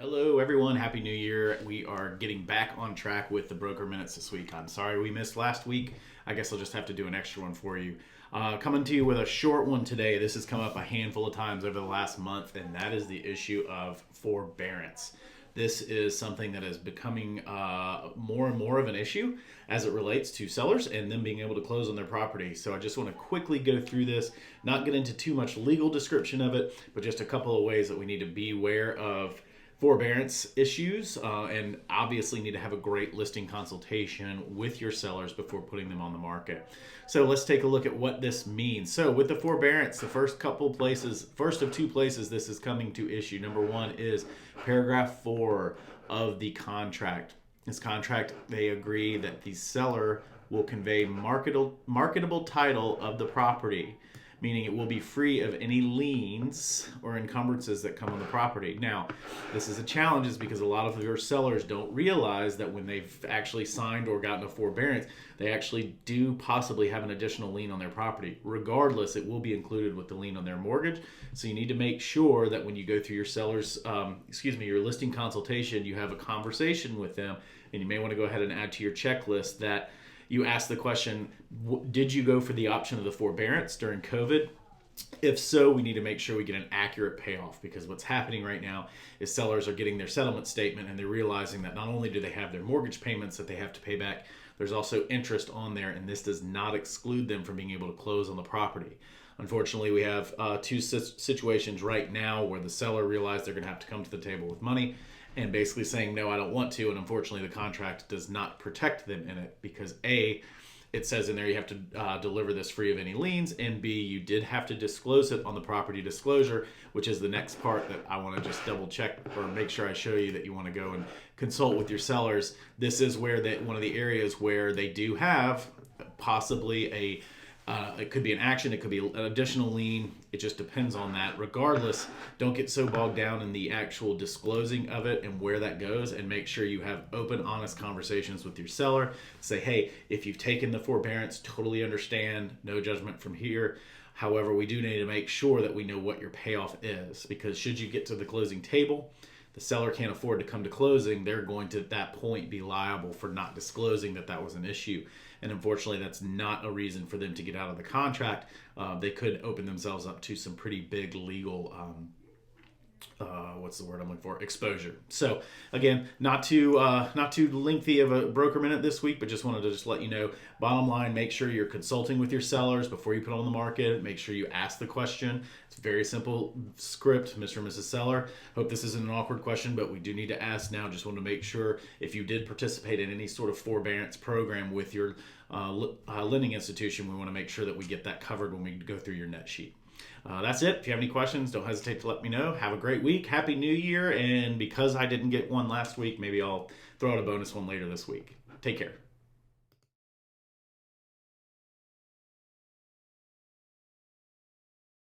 Hello, everyone. Happy New Year. We are getting back on track with the broker minutes this week. I'm sorry we missed last week. I guess I'll just have to do an extra one for you. Coming to you with a short one today. This has come up a handful of times over the last month, and that is the issue of forbearance. This is something that is becoming more and more of an issue as it relates to sellers and them being able to close on their property. So I just want to quickly go through this, not get into too much legal description of it, but just a couple of ways that we need to be aware of forbearance issues, and obviously need to have a great listing consultation with your sellers before putting them on the market. So let's take a look at what this means. So with the forbearance, the first of two places this is coming to issue. Number one is paragraph 4 of the contract. This contract, they agree that the seller will convey marketable title of the property, meaning it will be free of any liens or encumbrances that come on the property. Now, this is a challenge is because a lot of your sellers don't realize that when they've actually signed or gotten a forbearance, they actually do possibly have an additional lien on their property. Regardless, it will be included with the lien on their mortgage. So you need to make sure that when you go through your your listing consultation, you have a conversation with them, and you may want to go ahead and add to your checklist that you ask the question, did you go for the option of the forbearance during COVID? If so, we need to make sure we get an accurate payoff, because what's happening right now is sellers are getting their settlement statement and they're realizing that not only do they have their mortgage payments that they have to pay back, there's also interest on there, and this does not exclude them from being able to close on the property. Unfortunately, we have two situations right now where the seller realized they're going to have to come to the table with money and basically saying, no, I don't want to. And unfortunately, the contract does not protect them in it because A, it says in there you have to deliver this free of any liens, and B, you did have to disclose it on the property disclosure, which is the next part that I want to just double check or make sure I show you that you want to go and consult with your sellers. This is where one of the areas where they do have possibly it could be an action, it could be an additional lien. It just depends on that. Regardless, don't get so bogged down in the actual disclosing of it and where that goes, and make sure you have open, honest conversations with your seller. Say, hey, if you've taken the forbearance, totally understand, no judgment from here. However, we do need to make sure that we know what your payoff is, because should you get to the closing table, the seller can't afford to come to closing, they're going to at that point be liable for not disclosing that was an issue. And unfortunately, that's not a reason for them to get out of the contract. They could open themselves up to some pretty big legal exposure. So again, not too lengthy of a broker minute this week, but just wanted to let you know, bottom line, make sure you're consulting with your sellers before you put on the market. Make sure you ask the question. It's a very simple script, Mr. and Mrs. Seller. Hope this isn't an awkward question, but we do need to ask now. Just want to make sure if you did participate in any sort of forbearance program with your lending institution, we want to make sure that we get that covered when we go through your net sheet. That's it. If you have any questions, don't hesitate to let me know. Have a great week. Happy New Year. And because I didn't get one last week, maybe I'll throw out a bonus one later this week. Take care.